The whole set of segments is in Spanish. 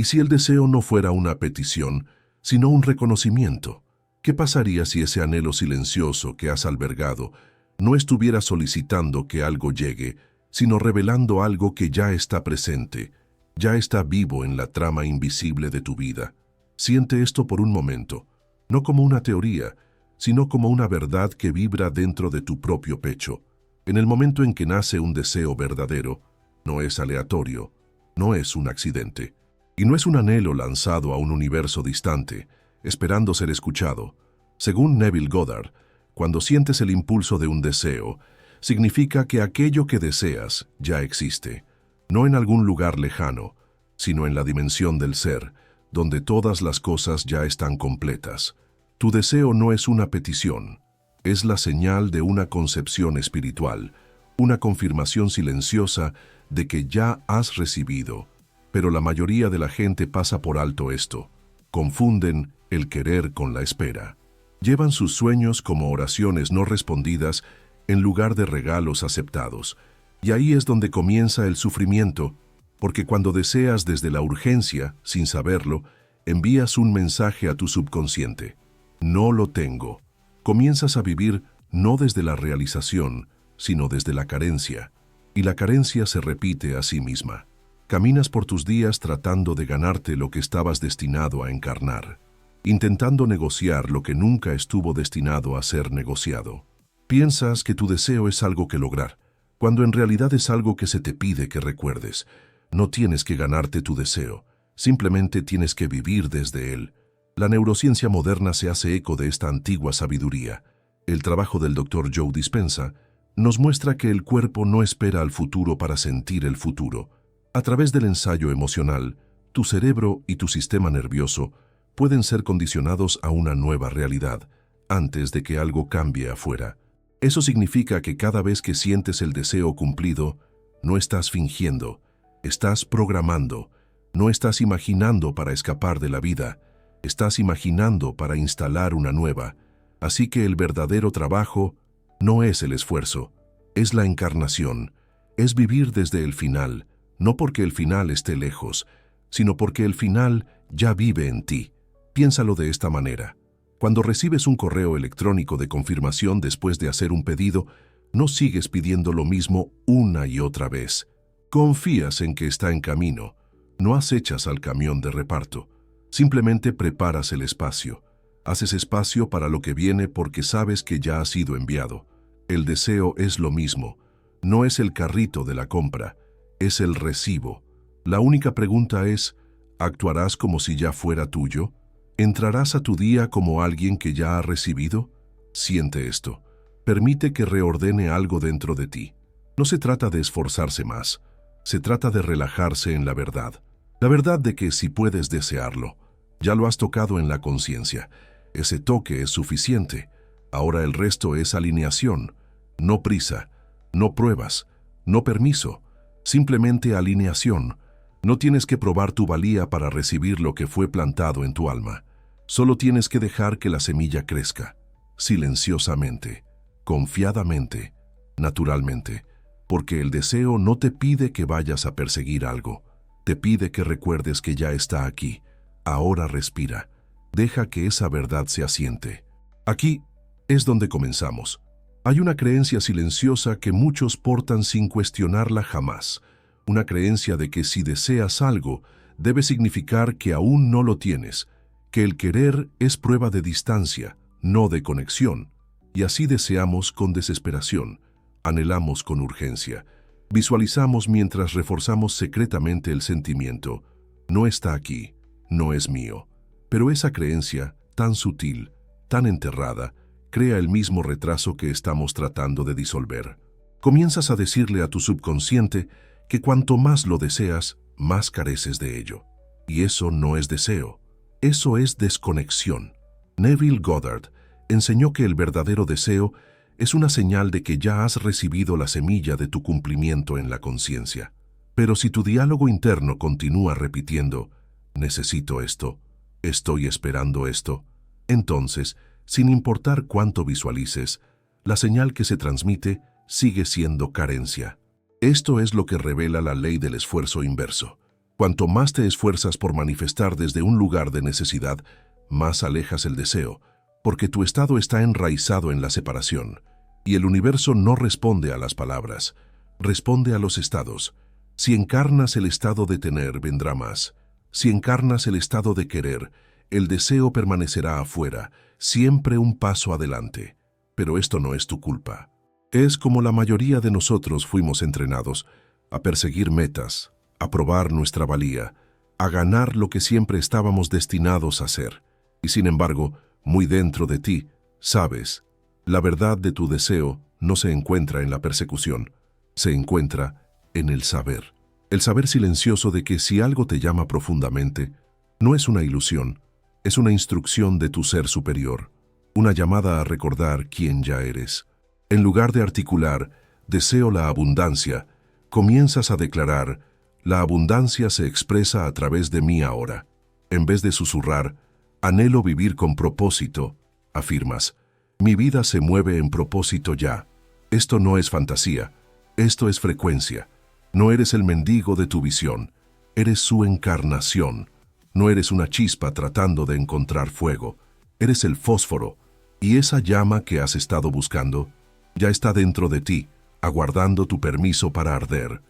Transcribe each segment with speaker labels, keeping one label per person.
Speaker 1: ¿Y si el deseo no fuera una petición, sino un reconocimiento? ¿Qué pasaría si ese anhelo silencioso que has albergado no estuviera solicitando que algo llegue, sino revelando algo que ya está presente, ya está vivo en la trama invisible de tu vida? Siente esto por un momento, no como una teoría, sino como una verdad que vibra dentro de tu propio pecho. En el momento en que nace un deseo verdadero, no es aleatorio, no es un accidente, y no es un anhelo lanzado a un universo distante, esperando ser escuchado. Según Neville Goddard, cuando sientes el impulso de un deseo, significa que aquello que deseas ya existe, no en algún lugar lejano, sino en la dimensión del ser, donde todas las cosas ya están completas. Tu deseo no es una petición, es la señal de una concepción espiritual, una confirmación silenciosa de que ya has recibido. Pero la mayoría de la gente pasa por alto esto. Confunden el querer con la espera. Llevan sus sueños como oraciones no respondidas en lugar de regalos aceptados. Y ahí es donde comienza el sufrimiento, porque cuando deseas desde la urgencia, sin saberlo, envías un mensaje a tu subconsciente. No lo tengo. Comienzas a vivir no desde la realización, sino desde la carencia. Y la carencia se repite a sí misma. Caminas por tus días tratando de ganarte lo que estabas destinado a encarnar, intentando negociar lo que nunca estuvo destinado a ser negociado. Piensas que tu deseo es algo que lograr, cuando en realidad es algo que se te pide que recuerdes. No tienes que ganarte tu deseo, simplemente tienes que vivir desde él. La neurociencia moderna se hace eco de esta antigua sabiduría. El trabajo del Dr. Joe Dispenza nos muestra que el cuerpo no espera al futuro para sentir el futuro. A través del ensayo emocional, tu cerebro y tu sistema nervioso pueden ser condicionados a una nueva realidad antes de que algo cambie afuera. Eso significa que cada vez que sientes el deseo cumplido, no estás fingiendo, estás programando, no estás imaginando para escapar de la vida, estás imaginando para instalar una nueva. Así que el verdadero trabajo no es el esfuerzo, es la encarnación, es vivir desde el final, no porque el final esté lejos, sino porque el final ya vive en ti. Piénsalo de esta manera. Cuando recibes un correo electrónico de confirmación después de hacer un pedido, no sigues pidiendo lo mismo una y otra vez. Confías en que está en camino, no acechas al camión de reparto. Simplemente preparas el espacio. Haces espacio para lo que viene porque sabes que ya ha sido enviado. El deseo es lo mismo. No es el carrito de la compra, es el recibo. La única pregunta es, ¿actuarás como si ya fuera tuyo? ¿Entrarás a tu día como alguien que ya ha recibido? Siente esto. Permite que reordene algo dentro de ti. No se trata de esforzarse más. Se trata de relajarse en la verdad. La verdad de que si puedes desearlo, ya lo has tocado en la conciencia. Ese toque es suficiente. Ahora el resto es alineación. No prisa, no pruebas, no permiso. Simplemente alineación. No tienes que probar tu valía para recibir lo que fue plantado en tu alma. Solo tienes que dejar que la semilla crezca, silenciosamente, confiadamente, naturalmente, porque el deseo no te pide que vayas a perseguir algo, te pide que recuerdes que ya está aquí. Ahora respira, deja que esa verdad se asiente. Aquí es donde comenzamos. Hay una creencia silenciosa que muchos portan sin cuestionarla jamás. Una creencia de que si deseas algo, debe significar que aún no lo tienes, que el querer es prueba de distancia, no de conexión. Y así deseamos con desesperación, anhelamos con urgencia, visualizamos mientras reforzamos secretamente el sentimiento. No está aquí, no es mío. Pero esa creencia, tan sutil, tan enterrada, crea el mismo retraso que estamos tratando de disolver. Comienzas a decirle a tu subconsciente que cuanto más lo deseas, más careces de ello. Y eso no es deseo, eso es desconexión. Neville Goddard enseñó que el verdadero deseo es una señal de que ya has recibido la semilla de tu cumplimiento en la conciencia. Pero si tu diálogo interno continúa repitiendo, necesito esto, estoy esperando esto, entonces, sin importar cuánto visualices, la señal que se transmite sigue siendo carencia. Esto es lo que revela la ley del esfuerzo inverso. Cuanto más te esfuerzas por manifestar desde un lugar de necesidad, más alejas el deseo, porque tu estado está enraizado en la separación. Y el universo no responde a las palabras, responde a los estados. Si encarnas el estado de tener, vendrá más. Si encarnas el estado de querer, el deseo permanecerá afuera, siempre un paso adelante. Pero esto no es tu culpa. Es como la mayoría de nosotros fuimos entrenados, a perseguir metas, a probar nuestra valía, a ganar lo que siempre estábamos destinados a ser. Y sin embargo, muy dentro de ti, sabes, la verdad de tu deseo no se encuentra en la persecución, se encuentra en el saber. El saber silencioso de que si algo te llama profundamente, no es una ilusión, es una instrucción de tu ser superior, una llamada a recordar quién ya eres. En lugar de articular, deseo la abundancia, comienzas a declarar, la abundancia se expresa a través de mí ahora. En vez de susurrar, anhelo vivir con propósito, afirmas, mi vida se mueve en propósito ya. Esto no es fantasía, esto es frecuencia. No eres el mendigo de tu visión, eres su encarnación. No eres una chispa tratando de encontrar fuego, eres el fósforo, y esa llama que has estado buscando ya está dentro de ti, aguardando tu permiso para arder.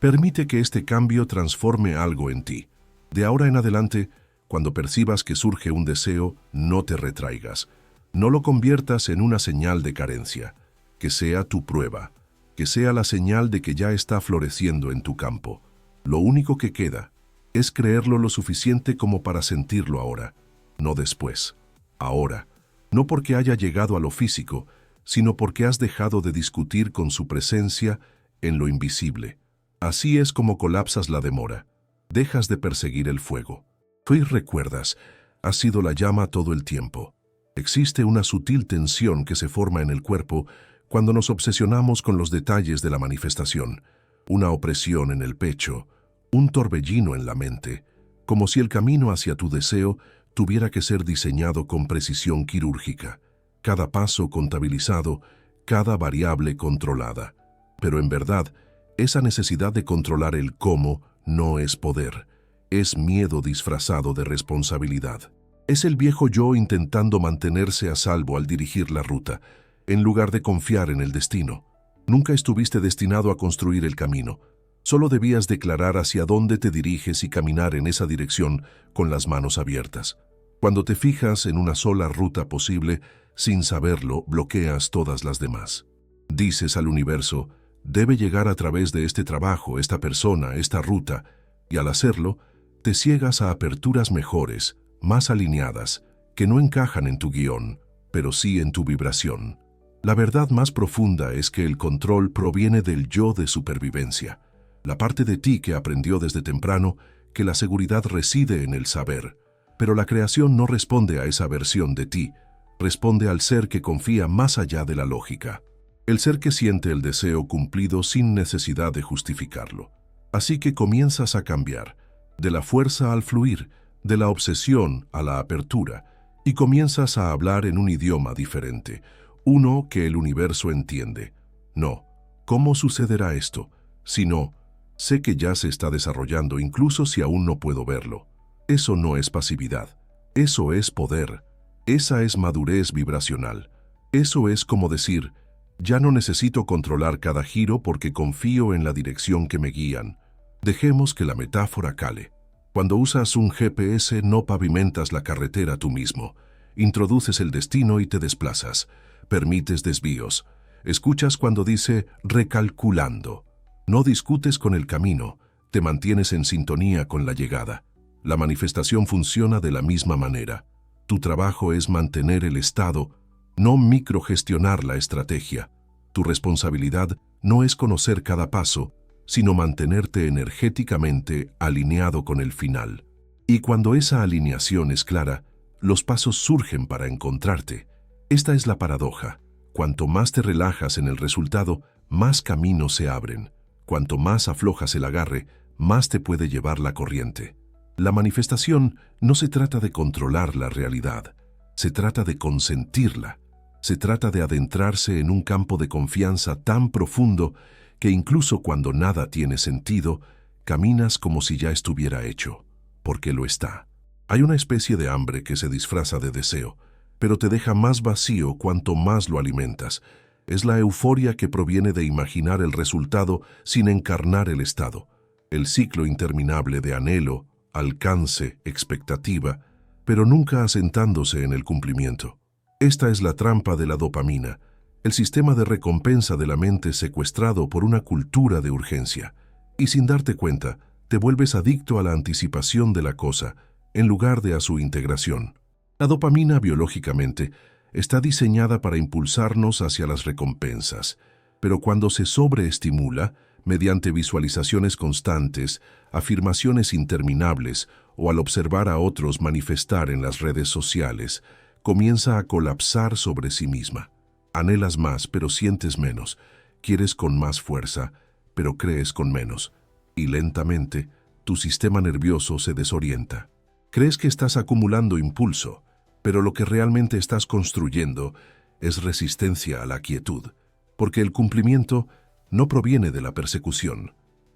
Speaker 1: Permite que este cambio transforme algo en ti. De ahora en adelante, cuando percibas que surge un deseo, no te retraigas. No lo conviertas en una señal de carencia. Que sea tu prueba. Que sea la señal de que ya está floreciendo en tu campo. Lo único que queda es creerlo lo suficiente como para sentirlo ahora, no después. Ahora. No porque haya llegado a lo físico, sino porque has dejado de discutir con su presencia en lo invisible. Así es como colapsas la demora. Dejas de perseguir el fuego. Tú recuerdas, has sido la llama todo el tiempo. Existe una sutil tensión que se forma en el cuerpo cuando nos obsesionamos con los detalles de la manifestación. Una opresión en el pecho, un torbellino en la mente, como si el camino hacia tu deseo tuviera que ser diseñado con precisión quirúrgica. Cada paso contabilizado, cada variable controlada. Pero en verdad, esa necesidad de controlar el cómo no es poder, es miedo disfrazado de responsabilidad. Es el viejo yo intentando mantenerse a salvo al dirigir la ruta, en lugar de confiar en el destino. Nunca estuviste destinado a construir el camino, solo debías declarar hacia dónde te diriges y caminar en esa dirección con las manos abiertas. Cuando te fijas en una sola ruta posible, sin saberlo, bloqueas todas las demás. Dices al universo, debe llegar a través de este trabajo, esta persona, esta ruta, y al hacerlo, te ciegas a aperturas mejores, más alineadas, que no encajan en tu guión, pero sí en tu vibración. La verdad más profunda es que el control proviene del yo de supervivencia, la parte de ti que aprendió desde temprano que la seguridad reside en el saber, pero la creación no responde a esa versión de ti, responde al ser que confía más allá de la lógica. El ser que siente el deseo cumplido sin necesidad de justificarlo. Así que comienzas a cambiar, de la fuerza al fluir, de la obsesión a la apertura, y comienzas a hablar en un idioma diferente, uno que el universo entiende. No, ¿cómo sucederá esto? Sino, sé que ya se está desarrollando incluso si aún no puedo verlo. Eso no es pasividad, eso es poder, esa es madurez vibracional. Eso es como decir, ya no necesito controlar cada giro porque confío en la dirección que me guían. Dejemos que la metáfora cale. Cuando usas un GPS no pavimentas la carretera tú mismo. Introduces el destino y te desplazas. Permites desvíos. Escuchas cuando dice recalculando. No discutes con el camino. Te mantienes en sintonía con la llegada. La manifestación funciona de la misma manera. Tu trabajo es mantener el estado, no microgestionar la estrategia. Tu responsabilidad no es conocer cada paso, sino mantenerte energéticamente alineado con el final. Y cuando esa alineación es clara, los pasos surgen para encontrarte. Esta es la paradoja. Cuanto más te relajas en el resultado, más caminos se abren. Cuanto más aflojas el agarre, más te puede llevar la corriente. La manifestación no se trata de controlar la realidad, se trata de consentirla. Se trata de adentrarse en un campo de confianza tan profundo que incluso cuando nada tiene sentido, Caminas como si ya estuviera hecho, porque lo está. Hay una especie de hambre que se disfraza de deseo, pero te deja más vacío cuanto más lo alimentas. Es la euforia que proviene de imaginar el resultado sin encarnar el estado. El ciclo interminable de anhelo, alcance, expectativa, pero nunca asentándose en el cumplimiento. Esta es la trampa de la dopamina, el sistema de recompensa de la mente secuestrado por una cultura de urgencia. Y sin darte cuenta, te vuelves adicto a la anticipación de la cosa, en lugar de a su integración. La dopamina, biológicamente, está diseñada para impulsarnos hacia las recompensas, pero cuando se sobreestimula, mediante visualizaciones constantes, afirmaciones interminables o al observar a otros manifestar en las redes sociales, comienza a colapsar sobre sí misma. Anhelas más, pero sientes menos. Quieres con más fuerza, pero crees con menos. Y lentamente, tu sistema nervioso se desorienta. Crees que estás acumulando impulso, pero lo que realmente estás construyendo es resistencia a la quietud, porque el cumplimiento no proviene de la persecución,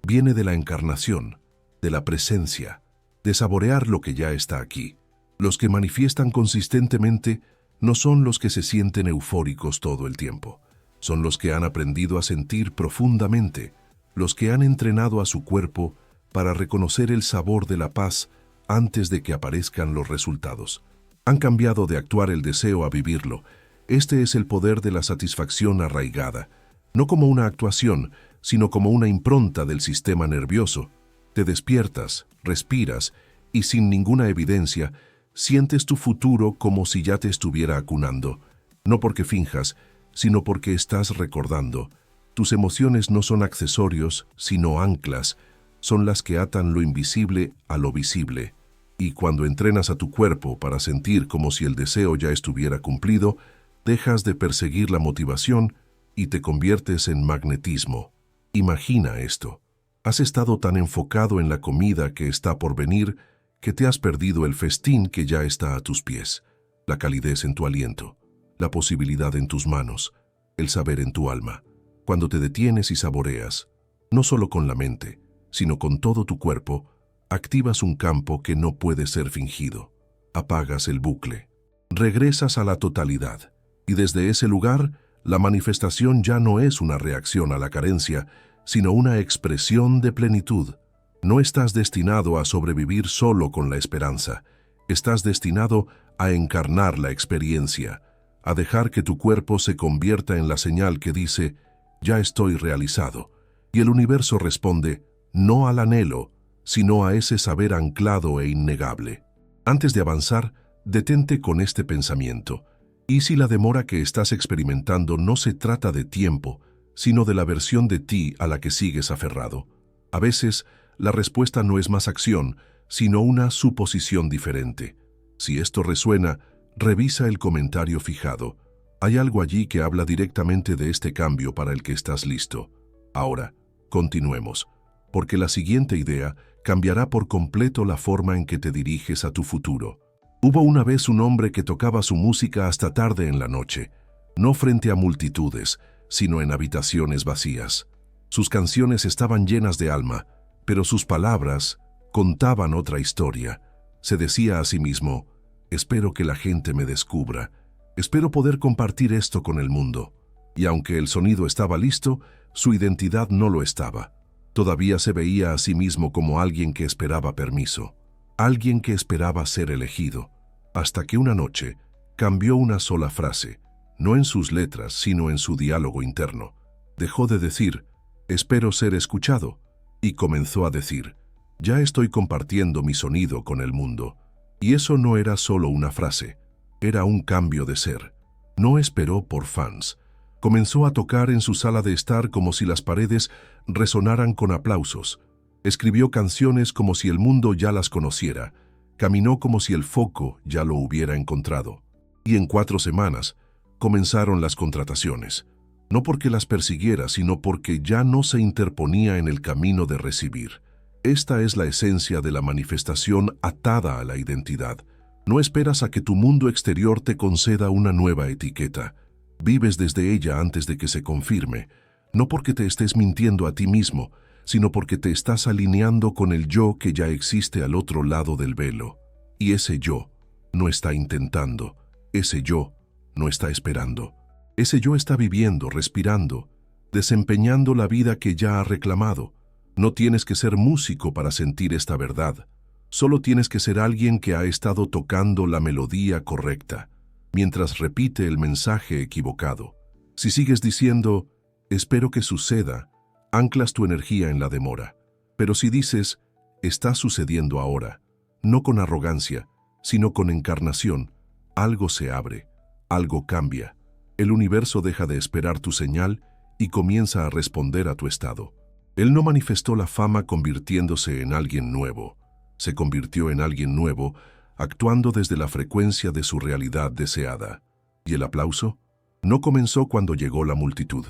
Speaker 1: viene de la encarnación, de la presencia, de saborear lo que ya está aquí. Los que manifiestan consistentemente no son los que se sienten eufóricos todo el tiempo, son los que han aprendido a sentir profundamente, los que han entrenado a su cuerpo para reconocer el sabor de la paz antes de que aparezcan los resultados. Han cambiado de actuar el deseo a vivirlo. Este es el poder de la satisfacción arraigada, no como una actuación, sino como una impronta del sistema nervioso. Te despiertas, respiras y sin ninguna evidencia, sientes tu futuro como si ya te estuviera acunando, no porque finjas, sino porque estás recordando. Tus emociones no son accesorios, sino anclas, son las que atan lo invisible a lo visible. Y cuando entrenas a tu cuerpo para sentir como si el deseo ya estuviera cumplido, dejas de perseguir la motivación y te conviertes en magnetismo. Imagina esto. Has estado tan enfocado en la comida que está por venir que te has perdido el festín que ya está a tus pies, la calidez en tu aliento, la posibilidad en tus manos, el saber en tu alma. Cuando te detienes y saboreas, no solo con la mente, sino con todo tu cuerpo, activas un campo que no puede ser fingido. Apagas el bucle. Regresas a la totalidad. Y desde ese lugar, la manifestación ya no es una reacción a la carencia, sino una expresión de plenitud. No estás destinado a sobrevivir solo con la esperanza. Estás destinado a encarnar la experiencia, a dejar que tu cuerpo se convierta en la señal que dice, ya estoy realizado. Y el universo responde, no al anhelo, sino a ese saber anclado e innegable. Antes de avanzar, detente con este pensamiento. ¿Y si la demora que estás experimentando no se trata de tiempo, sino de la versión de ti a la que sigues aferrado? A veces, la respuesta no es más acción, sino una suposición diferente. Si esto resuena, revisa el comentario fijado. Hay algo allí que habla directamente de este cambio para el que estás listo. Ahora, continuemos, porque la siguiente idea cambiará por completo la forma en que te diriges a tu futuro. Hubo una vez un hombre que tocaba su música hasta tarde en la noche, no frente a multitudes, sino en habitaciones vacías. Sus canciones estaban llenas de alma, pero sus palabras contaban otra historia. Se decía a sí mismo, espero que la gente me descubra, espero poder compartir esto con el mundo. Y aunque el sonido estaba listo, su identidad no lo estaba. Todavía se veía a sí mismo como alguien que esperaba permiso, alguien que esperaba ser elegido, hasta que una noche cambió una sola frase, no en sus letras, sino en su diálogo interno. Dejó de decir, espero ser escuchado, y comenzó a decir, ya estoy compartiendo mi sonido con el mundo. Y eso no era solo una frase, era un cambio de ser. No esperó por fans. Comenzó a tocar en su sala de estar como si las paredes resonaran con aplausos. Escribió canciones como si el mundo ya las conociera. Caminó como si el foco ya lo hubiera encontrado. Y en 4 semanas comenzaron las contrataciones. No porque las persiguiera, sino porque ya no se interponía en el camino de recibir. Esta es la esencia de la manifestación atada a la identidad. No esperas a que tu mundo exterior te conceda una nueva etiqueta. Vives desde ella antes de que se confirme, no porque te estés mintiendo a ti mismo, sino porque te estás alineando con el yo que ya existe al otro lado del velo. Y ese yo no está intentando, ese yo no está esperando. Ese yo está viviendo, respirando, desempeñando la vida que ya ha reclamado. No tienes que ser músico para sentir esta verdad. Solo tienes que ser alguien que ha estado tocando la melodía correcta, mientras repite el mensaje equivocado. Si sigues diciendo, espero que suceda, anclas tu energía en la demora. Pero si dices, está sucediendo ahora, no con arrogancia, sino con encarnación, algo se abre, algo cambia. El universo deja de esperar tu señal y comienza a responder a tu estado. Él no manifestó la fama convirtiéndose en alguien nuevo. Se convirtió en alguien nuevo, actuando desde la frecuencia de su realidad deseada. ¿Y el aplauso? No comenzó cuando llegó la multitud.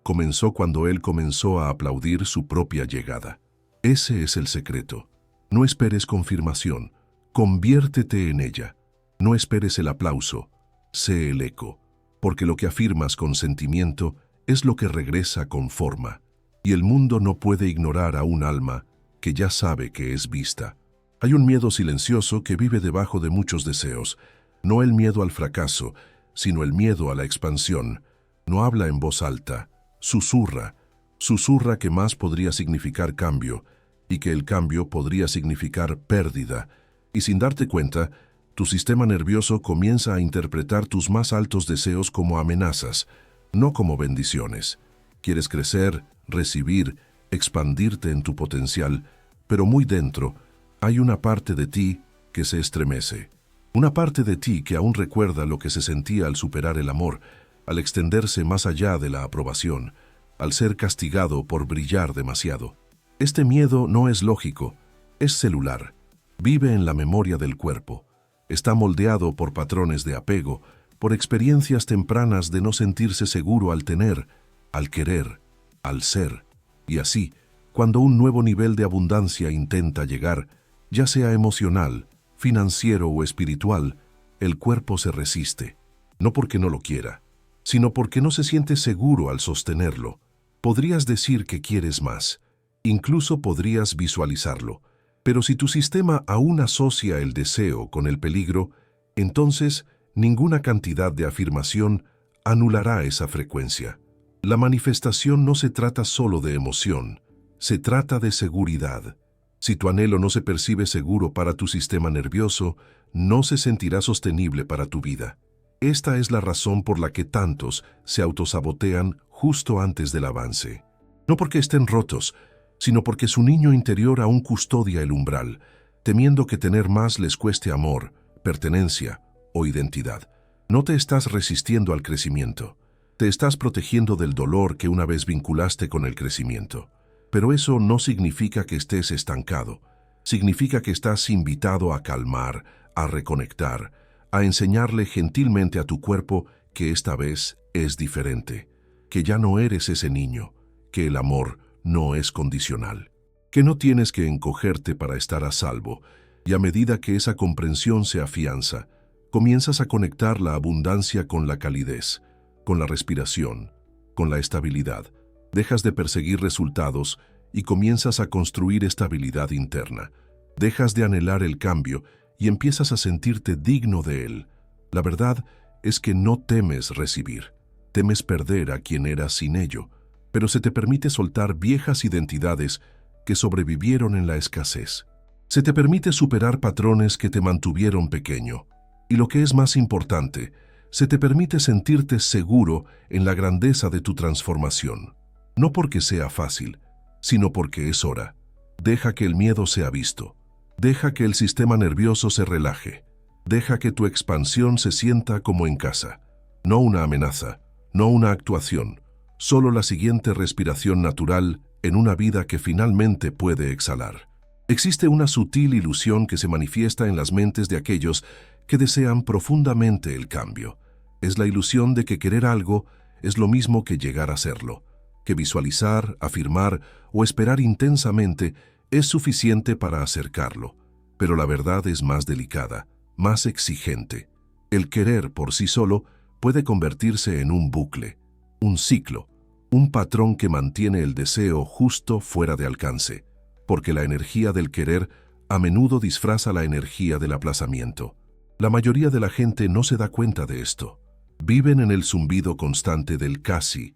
Speaker 1: Comenzó cuando él comenzó a aplaudir su propia llegada. Ese es el secreto. No esperes confirmación. Conviértete en ella. No esperes el aplauso. Sé el eco. Porque lo que afirmas con sentimiento es lo que regresa con forma. Y el mundo no puede ignorar a un alma que ya sabe que es vista. Hay un miedo silencioso que vive debajo de muchos deseos. No el miedo al fracaso, sino el miedo a la expansión. No habla en voz alta. Susurra. Susurra que más podría significar cambio, y que el cambio podría significar pérdida. Y sin darte cuenta, tu sistema nervioso comienza a interpretar tus más altos deseos como amenazas, no como bendiciones. Quieres crecer, recibir, expandirte en tu potencial, pero muy dentro hay una parte de ti que se estremece. Una parte de ti que aún recuerda lo que se sentía al superar el amor, al extenderse más allá de la aprobación, al ser castigado por brillar demasiado. Este miedo no es lógico, es celular. Vive en la memoria del cuerpo. Está moldeado por patrones de apego, por experiencias tempranas de no sentirse seguro al tener, al querer, al ser. Y así, cuando un nuevo nivel de abundancia intenta llegar, ya sea emocional, financiero o espiritual, el cuerpo se resiste. No porque no lo quiera, sino porque no se siente seguro al sostenerlo. Podrías decir que quieres más, incluso podrías visualizarlo, pero si tu sistema aún asocia el deseo con el peligro, entonces ninguna cantidad de afirmación anulará esa frecuencia. La manifestación no se trata solo de emoción, se trata de seguridad. Si tu anhelo no se percibe seguro para tu sistema nervioso, no se sentirá sostenible para tu vida. Esta es la razón por la que tantos se autosabotean justo antes del avance. No porque estén rotos, sino porque su niño interior aún custodia el umbral, temiendo que tener más les cueste amor, pertenencia o identidad. No te estás resistiendo al crecimiento, te estás protegiendo del dolor que una vez vinculaste con el crecimiento. Pero eso no significa que estés estancado, significa que estás invitado a calmar, a reconectar, a enseñarle gentilmente a tu cuerpo que esta vez es diferente, que ya no eres ese niño, que el amor no es condicional, que no tienes que encogerte para estar a salvo, y a medida que esa comprensión se afianza, comienzas a conectar la abundancia con la calidez, con la respiración, con la estabilidad. Dejas de perseguir resultados y comienzas a construir estabilidad interna. Dejas de anhelar el cambio y empiezas a sentirte digno de él. La verdad es que no temes recibir, temes perder a quien eras sin ello, pero se te permite soltar viejas identidades que sobrevivieron en la escasez. Se te permite superar patrones que te mantuvieron pequeño. Y lo que es más importante, se te permite sentirte seguro en la grandeza de tu transformación. No porque sea fácil, sino porque es hora. Deja que el miedo sea visto. Deja que el sistema nervioso se relaje. Deja que tu expansión se sienta como en casa. No una amenaza, no una actuación, solo la siguiente respiración natural en una vida que finalmente puede exhalar. Existe una sutil ilusión que se manifiesta en las mentes de aquellos que desean profundamente el cambio. Es la ilusión de que querer algo es lo mismo que llegar a serlo, que visualizar, afirmar o esperar intensamente es suficiente para acercarlo. Pero la verdad es más delicada, más exigente. El querer por sí solo puede convertirse en un bucle, un ciclo, un patrón que mantiene el deseo justo fuera de alcance, porque la energía del querer a menudo disfraza la energía del aplazamiento. La mayoría de la gente no se da cuenta de esto. Viven en el zumbido constante del casi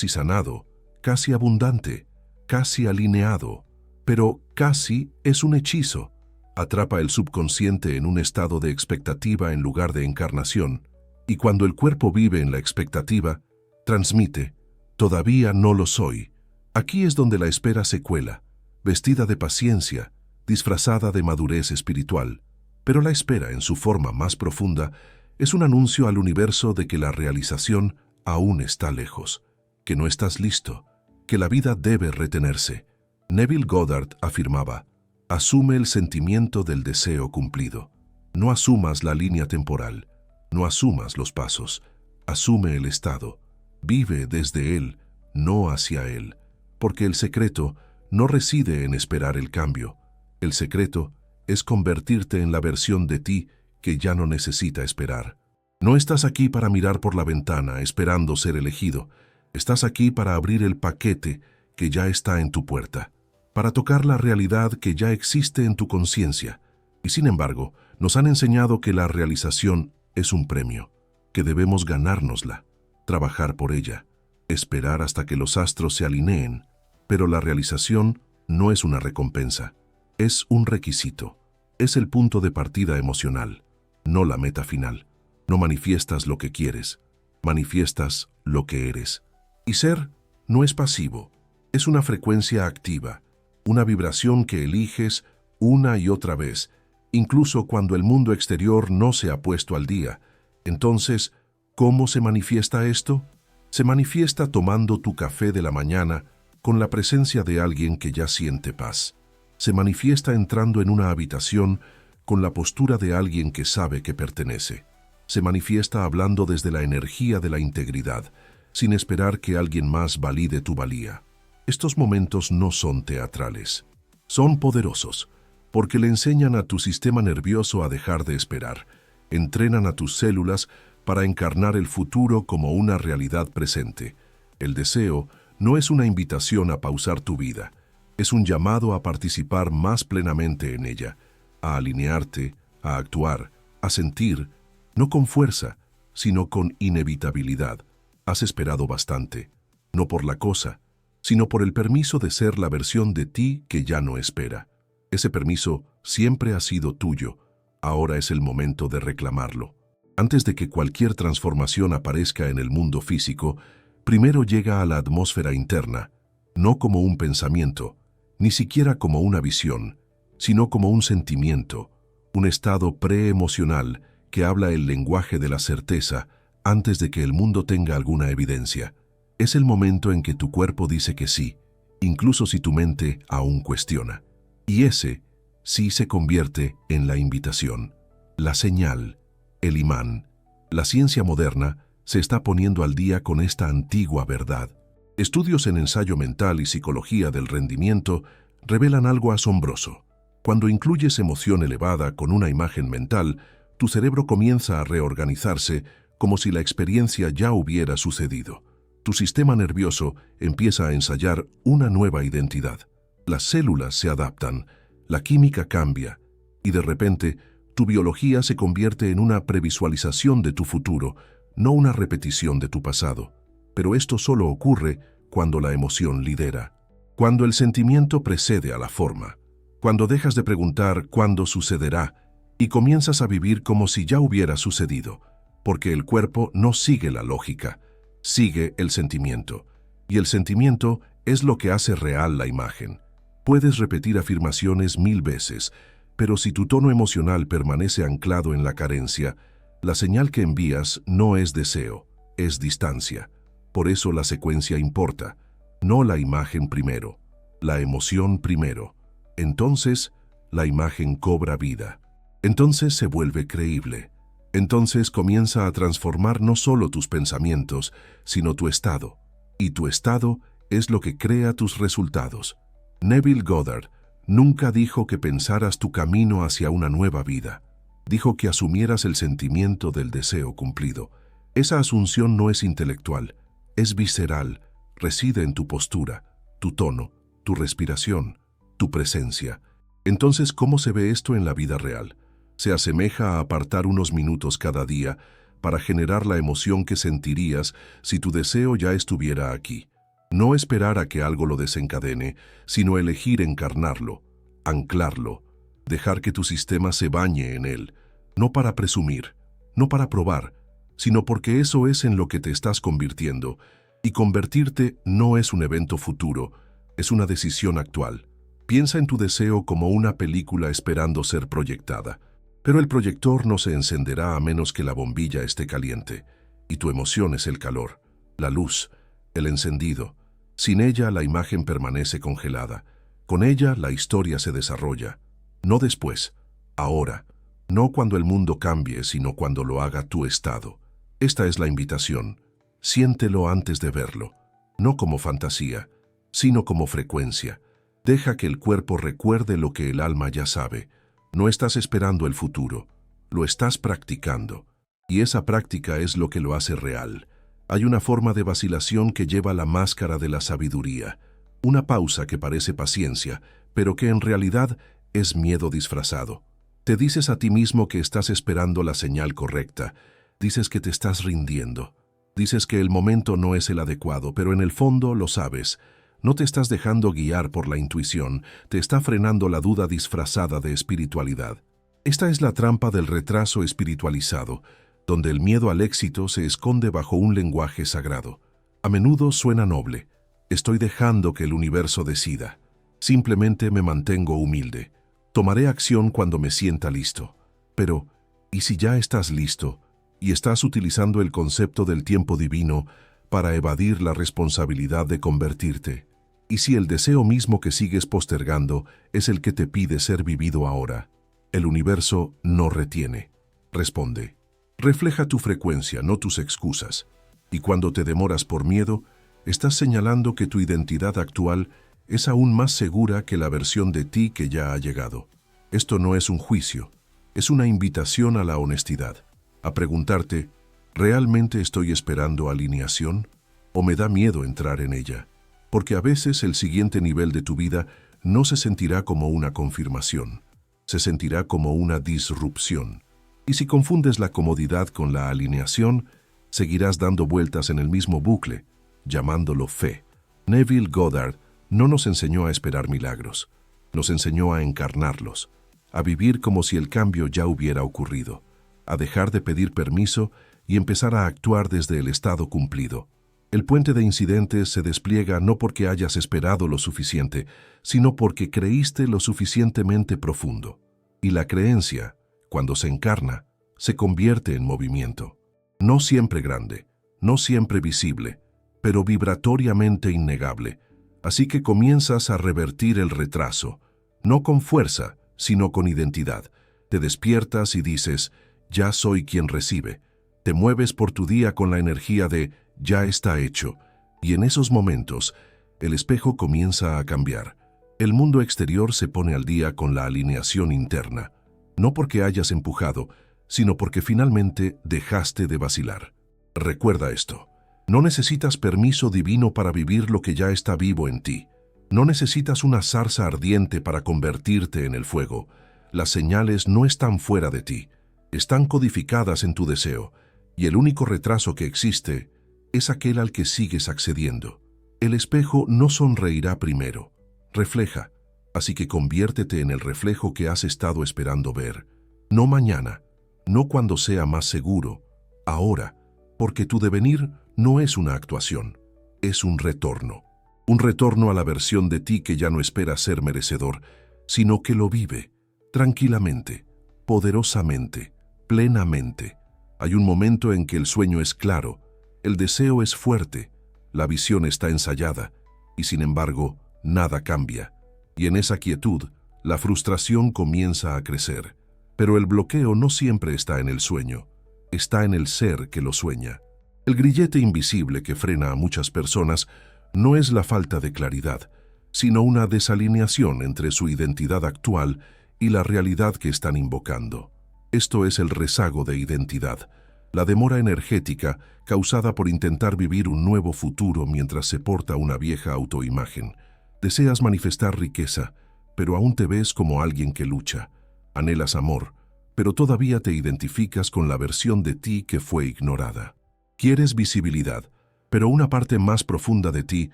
Speaker 1: sanado, casi abundante, casi alineado. Pero casi es un hechizo. Atrapa el subconsciente en un estado de expectativa en lugar de encarnación, y cuando el cuerpo vive en la expectativa, transmite, todavía no lo soy. Aquí es donde la espera se cuela, vestida de paciencia, disfrazada de madurez espiritual. Pero la espera, en su forma más profunda, es un anuncio al universo de que la realización aún está lejos, que no estás listo, que la vida debe retenerse. Neville Goddard afirmaba: asume el sentimiento del deseo cumplido. No asumas la línea temporal, no asumas los pasos, asume el estado. Vive desde él, no hacia él, porque el secreto no reside en esperar el cambio. El secreto es convertirte en la versión de ti que ya no necesita esperar. No estás aquí para mirar por la ventana esperando ser elegido. Estás aquí para abrir el paquete que ya está en tu puerta, para tocar la realidad que ya existe en tu conciencia. Y sin embargo, nos han enseñado que la realización es un premio, que debemos ganárnosla, trabajar por ella, esperar hasta que los astros se alineen. Pero la realización no es una recompensa, es un requisito, es el punto de partida emocional, no la meta final. No manifiestas lo que quieres, manifiestas lo que eres. Y ser no es pasivo, es una frecuencia activa, una vibración que eliges una y otra vez, incluso cuando el mundo exterior no se ha puesto al día. Entonces, ¿cómo se manifiesta esto? Se manifiesta tomando tu café de la mañana con la presencia de alguien que ya siente paz. Se manifiesta entrando en una habitación con la postura de alguien que sabe que pertenece. Se manifiesta hablando desde la energía de la integridad, sin esperar que alguien más valide tu valía. Estos momentos no son teatrales. Son poderosos, porque le enseñan a tu sistema nervioso a dejar de esperar. Entrenan a tus células para encarnar el futuro como una realidad presente. El deseo no es una invitación a pausar tu vida, es un llamado a participar más plenamente en ella, a alinearte, a actuar, a sentir, no con fuerza, sino con inevitabilidad. Has esperado bastante, no por la cosa, sino por el permiso de ser la versión de ti que ya no espera. Ese permiso siempre ha sido tuyo, ahora es el momento de reclamarlo. Antes de que cualquier transformación aparezca en el mundo físico, primero llega a la atmósfera interna, no como un pensamiento, ni siquiera como una visión, sino como un sentimiento, un estado preemocional que habla el lenguaje de la certeza antes de que el mundo tenga alguna evidencia. Es el momento en que tu cuerpo dice que sí, incluso si tu mente aún cuestiona. Y ese sí se convierte en la invitación, la señal, el imán. La ciencia moderna se está poniendo al día con esta antigua verdad. Estudios en ensayo mental y psicología del rendimiento revelan algo asombroso. Cuando incluyes emoción elevada con una imagen mental, tu cerebro comienza a reorganizarse como si la experiencia ya hubiera sucedido. Tu sistema nervioso empieza a ensayar una nueva identidad. Las células se adaptan, la química cambia, y de repente tu biología se convierte en una previsualización de tu futuro, no una repetición de tu pasado. Pero esto solo ocurre cuando la emoción lidera, cuando el sentimiento precede a la forma, cuando dejas de preguntar cuándo sucederá y comienzas a vivir como si ya hubiera sucedido, porque el cuerpo no sigue la lógica, sigue el sentimiento, y el sentimiento es lo que hace real la imagen. Puedes repetir afirmaciones 1000 veces, pero si tu tono emocional permanece anclado en la carencia, la señal que envías no es deseo, es distancia. Por eso la secuencia importa, no la imagen primero, la emoción primero. Entonces, la imagen cobra vida. Entonces se vuelve creíble. Entonces comienza a transformar no solo tus pensamientos, sino tu estado. Y tu estado es lo que crea tus resultados. Neville Goddard nunca dijo que pensaras tu camino hacia una nueva vida. Dijo que asumieras el sentimiento del deseo cumplido. Esa asunción no es intelectual, es visceral, reside en tu postura, tu tono, tu respiración, tu presencia. Entonces, ¿cómo se ve esto en la vida real? Se asemeja a apartar unos minutos cada día para generar la emoción que sentirías si tu deseo ya estuviera aquí. No esperar a que algo lo desencadene, sino elegir encarnarlo, anclarlo, dejar que tu sistema se bañe en él, no para presumir, no para probar, sino porque eso es en lo que te estás convirtiendo, y convertirte no es un evento futuro, es una decisión actual. Piensa en tu deseo como una película esperando ser proyectada, pero el proyector no se encenderá a menos que la bombilla esté caliente, y tu emoción es el calor, la luz, el encendido. Sin ella la imagen permanece congelada, con ella la historia se desarrolla, no después, ahora, no cuando el mundo cambie, sino cuando lo haga tu estado. Esta es la invitación, siéntelo antes de verlo, no como fantasía, sino como frecuencia. Deja que el cuerpo recuerde lo que el alma ya sabe. No estás esperando el futuro, lo estás practicando. Y esa práctica es lo que lo hace real. Hay una forma de vacilación que lleva la máscara de la sabiduría. Una pausa que parece paciencia, pero que en realidad es miedo disfrazado. Te dices a ti mismo que estás esperando la señal correcta. Dices que te estás rindiendo. Dices que el momento no es el adecuado, pero en el fondo lo sabes. No te estás dejando guiar por la intuición, te está frenando la duda disfrazada de espiritualidad. Esta es la trampa del retraso espiritualizado, donde el miedo al éxito se esconde bajo un lenguaje sagrado. A menudo suena noble. Estoy dejando que el universo decida. Simplemente me mantengo humilde. Tomaré acción cuando me sienta listo. Pero, ¿y si ya estás listo y estás utilizando el concepto del tiempo divino para evadir la responsabilidad de convertirte? ¿Y si el deseo mismo que sigues postergando es el que te pide ser vivido ahora? El universo no retiene. Responde. Refleja tu frecuencia, no tus excusas. Y cuando te demoras por miedo, estás señalando que tu identidad actual es aún más segura que la versión de ti que ya ha llegado. Esto no es un juicio, es una invitación a la honestidad, a preguntarte, ¿realmente estoy esperando alineación o me da miedo entrar en ella? Porque a veces el siguiente nivel de tu vida no se sentirá como una confirmación, se sentirá como una disrupción. Y si confundes la comodidad con la alineación, seguirás dando vueltas en el mismo bucle, llamándolo fe. Neville Goddard no nos enseñó a esperar milagros, nos enseñó a encarnarlos, a vivir como si el cambio ya hubiera ocurrido, a dejar de pedir permiso y empezar a actuar desde el estado cumplido. El puente de incidentes se despliega no porque hayas esperado lo suficiente, sino porque creíste lo suficientemente profundo. Y la creencia, cuando se encarna, se convierte en movimiento. No siempre grande, no siempre visible, pero vibratoriamente innegable. Así que comienzas a revertir el retraso, no con fuerza, sino con identidad. Te despiertas y dices, ya soy quien recibe. Te mueves por tu día con la energía de ya está hecho, y en esos momentos el espejo comienza a cambiar. El mundo exterior se pone al día con la alineación interna, no porque hayas empujado, sino porque finalmente dejaste de vacilar. Recuerda esto, no necesitas permiso divino para vivir lo que ya está vivo en ti. No necesitas una zarza ardiente para convertirte en el fuego. Las señales no están fuera de ti, están codificadas en tu deseo, y el único retraso que existe es aquel al que sigues accediendo. El espejo no sonreirá primero, refleja, así que conviértete en el reflejo que has estado esperando ver. No mañana, no cuando sea más seguro, ahora, porque tu devenir no es una actuación, es un retorno a la versión de ti que ya no espera ser merecedor, sino que lo vive, tranquilamente, poderosamente, plenamente. Hay un momento en que el sueño es claro, el deseo es fuerte, la visión está ensayada, y sin embargo, nada cambia. Y en esa quietud, la frustración comienza a crecer. Pero el bloqueo no siempre está en el sueño, está en el ser que lo sueña. El grillete invisible que frena a muchas personas no es la falta de claridad, sino una desalineación entre su identidad actual y la realidad que están invocando. Esto es el rezago de identidad. La demora energética causada por intentar vivir un nuevo futuro mientras se porta una vieja autoimagen. Deseas manifestar riqueza, pero aún te ves como alguien que lucha. Anhelas amor, pero todavía te identificas con la versión de ti que fue ignorada. Quieres visibilidad, pero una parte más profunda de ti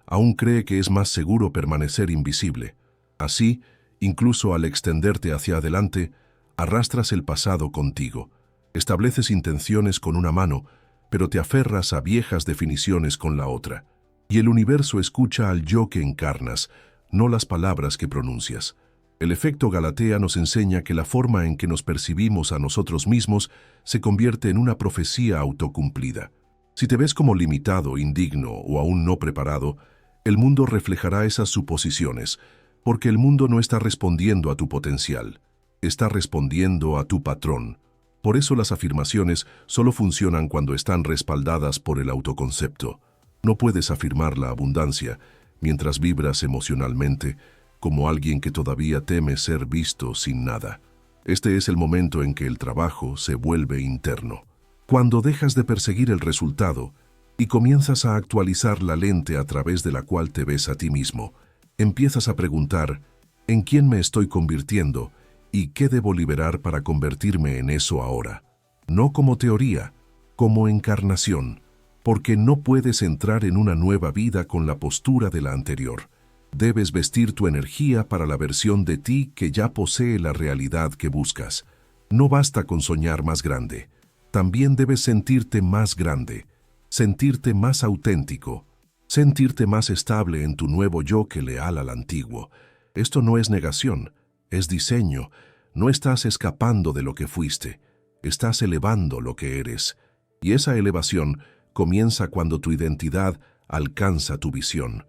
Speaker 1: aún cree que es más seguro permanecer invisible. Así, incluso al extenderte hacia adelante, arrastras el pasado contigo. Estableces intenciones con una mano, pero te aferras a viejas definiciones con la otra. Y el universo escucha al yo que encarnas, no las palabras que pronuncias. El efecto Galatea nos enseña que la forma en que nos percibimos a nosotros mismos se convierte en una profecía autocumplida. Si te ves como limitado, indigno o aún no preparado, el mundo reflejará esas suposiciones, porque el mundo no está respondiendo a tu potencial, está respondiendo a tu patrón. Por eso las afirmaciones solo funcionan cuando están respaldadas por el autoconcepto. No puedes afirmar la abundancia mientras vibras emocionalmente como alguien que todavía teme ser visto sin nada. Este es el momento en que el trabajo se vuelve interno. Cuando dejas de perseguir el resultado y comienzas a actualizar la lente a través de la cual te ves a ti mismo, empiezas a preguntar, ¿en quién me estoy convirtiendo y qué debo liberar para convertirme en eso ahora? No como teoría, como encarnación, porque no puedes entrar en una nueva vida con la postura de la anterior. Debes vestir tu energía para la versión de ti que ya posee la realidad que buscas. No basta con soñar más grande. También debes sentirte más grande, sentirte más auténtico, sentirte más estable en tu nuevo yo que leal al antiguo. Esto no es negación, es diseño. No estás escapando de lo que fuiste, estás elevando lo que eres. Y esa elevación comienza cuando tu identidad alcanza tu visión.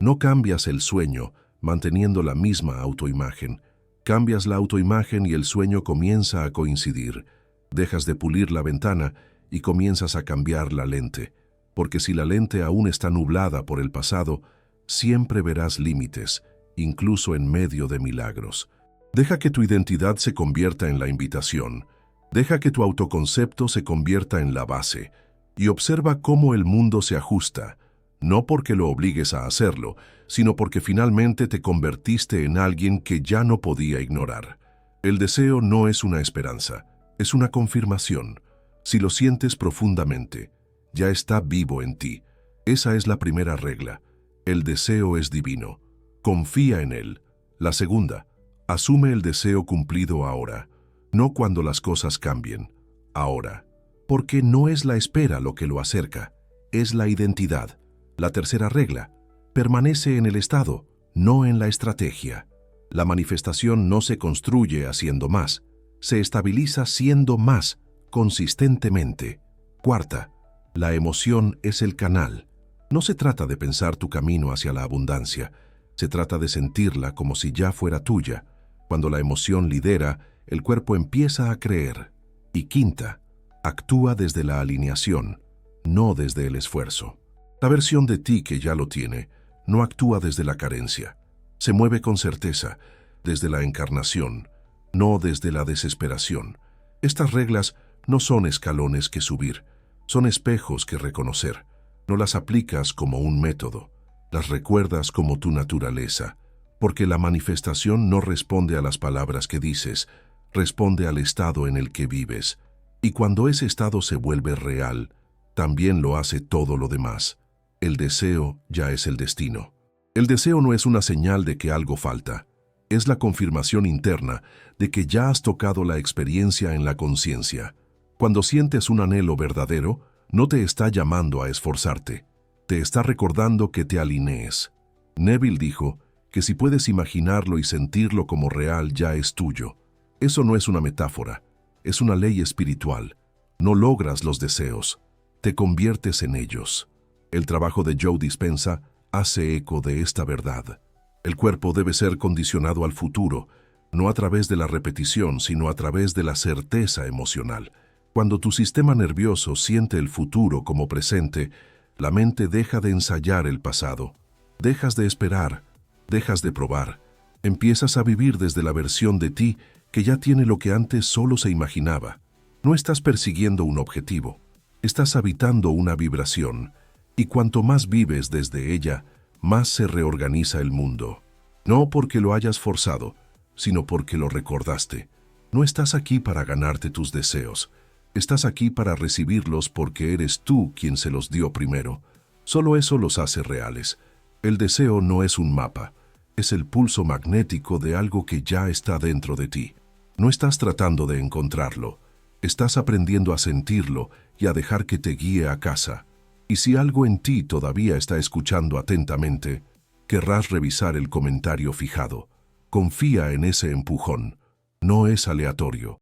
Speaker 1: No cambias el sueño manteniendo la misma autoimagen. Cambias la autoimagen y el sueño comienza a coincidir. Dejas de pulir la ventana y comienzas a cambiar la lente. Porque si la lente aún está nublada por el pasado, siempre verás límites, incluso en medio de milagros. Deja que tu identidad se convierta en la invitación. Deja que tu autoconcepto se convierta en la base. Y observa cómo el mundo se ajusta. No porque lo obligues a hacerlo, sino porque finalmente te convertiste en alguien que ya no podía ignorar. El deseo no es una esperanza, es una confirmación. Si lo sientes profundamente, ya está vivo en ti. Esa es la primera regla. El deseo es divino. Confía en él. La segunda, asume el deseo cumplido ahora, no cuando las cosas cambien, ahora. Porque no es la espera lo que lo acerca, es la identidad. La tercera regla, permanece en el estado, no en la estrategia. La manifestación no se construye haciendo más, se estabiliza siendo más, consistentemente. Cuarta, la emoción es el canal. No se trata de pensar tu camino hacia la abundancia, se trata de sentirla como si ya fuera tuya. Cuando la emoción lidera, el cuerpo empieza a creer. Y quinta, actúa desde la alineación, no desde el esfuerzo. La versión de ti que ya lo tiene, no actúa desde la carencia. Se mueve con certeza, desde la encarnación, no desde la desesperación. Estas reglas no son escalones que subir, son espejos que reconocer. No las aplicas como un método, las recuerdas como tu naturaleza, porque la manifestación no responde a las palabras que dices, responde al estado en el que vives. Y cuando ese estado se vuelve real, también lo hace todo lo demás. El deseo ya es el destino. El deseo no es una señal de que algo falta, es la confirmación interna de que ya has tocado la experiencia en la conciencia. Cuando sientes un anhelo verdadero, no te está llamando a esforzarte, te está recordando que te alinees. Neville dijo que si puedes imaginarlo y sentirlo como real, ya es tuyo. Eso no es una metáfora, es una ley espiritual. No logras los deseos, te conviertes en ellos. El trabajo de Joe Dispenza hace eco de esta verdad. El cuerpo debe ser condicionado al futuro, no a través de la repetición, sino a través de la certeza emocional. Cuando tu sistema nervioso siente el futuro como presente, la mente deja de ensayar el pasado. Dejas de esperar, dejas de probar. Empiezas a vivir desde la versión de ti que ya tiene lo que antes solo se imaginaba. No estás persiguiendo un objetivo, estás habitando una vibración, y cuanto más vives desde ella, más se reorganiza el mundo. No porque lo hayas forzado, sino porque lo recordaste. No estás aquí para ganarte tus deseos, estás aquí para recibirlos porque eres tú quien se los dio primero. Solo eso los hace reales. El deseo no es un mapa, es el pulso magnético de algo que ya está dentro de ti. No estás tratando de encontrarlo, estás aprendiendo a sentirlo y a dejar que te guíe a casa. Y si algo en ti todavía está escuchando atentamente, querrás revisar el comentario fijado. Confía en ese empujón, no es aleatorio.